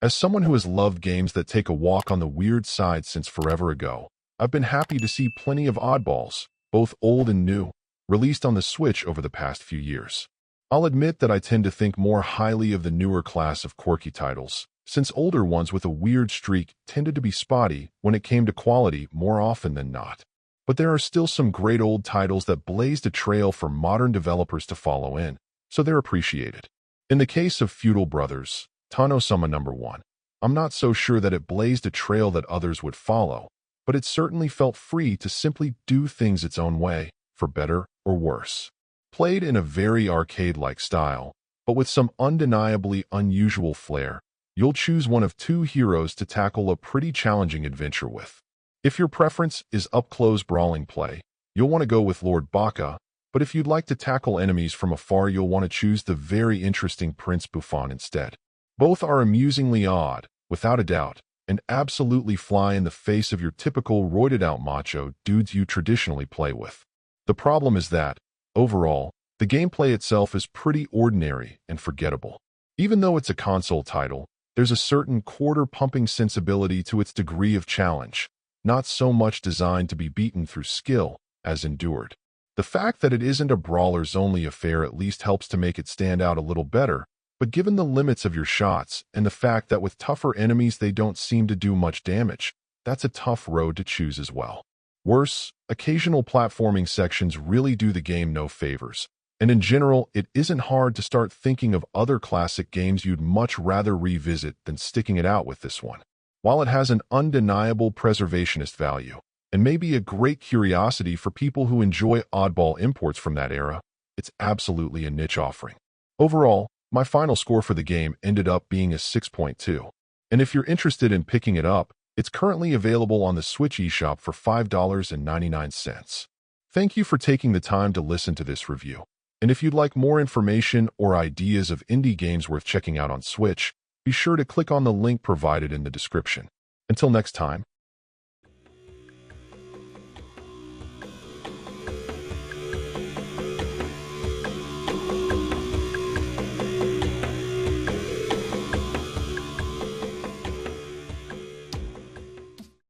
As someone who has loved games that take a walk on the weird side since forever ago, I've been happy to see plenty of oddballs, both old and new, released on the Switch over the past few years. I'll admit that I tend to think more highly of the newer class of quirky titles, since older ones with a weird streak tended to be spotty when it came to quality more often than not. But there are still some great old titles that blazed a trail for modern developers to follow in, so they're appreciated. In the case of Feudal Brothers, Tonosama No. 1, I'm not so sure that it blazed a trail that others would follow, but it certainly felt free to simply do things its own way, for better or worse. Played in a very arcade-like style, but with some undeniably unusual flair, you'll choose one of two heroes to tackle a pretty challenging adventure with. If your preference is up-close brawling play, you'll want to go with Lord Baka, but if you'd like to tackle enemies from afar, you'll want to choose the very interesting Prince Buffon instead. Both are amusingly odd, without a doubt, and absolutely fly in the face of your typical roided-out macho dudes you traditionally play with. The problem is that, overall, the gameplay itself is pretty ordinary and forgettable. Even though it's a console title, there's a certain quarter-pumping sensibility to its degree of challenge, not so much designed to be beaten through skill as endured. The fact that it isn't a brawlers-only affair at least helps to make it stand out a little better, but given the limits of your shots and the fact that with tougher enemies they don't seem to do much damage, that's a tough road to choose as well. Worse, occasional platforming sections really do the game no favors, and in general, it isn't hard to start thinking of other classic games you'd much rather revisit than sticking it out with this one. While it has an undeniable preservationist value, and may be a great curiosity for people who enjoy oddball imports from that era, it's absolutely a niche offering. Overall, my final score for the game ended up being a 6.2, and if you're interested in picking it up, it's currently available on the Switch eShop for $5.99. Thank you for taking the time to listen to this review, and if you'd like more information or ideas of indie games worth checking out on Switch, be sure to click on the link provided in the description. Until next time,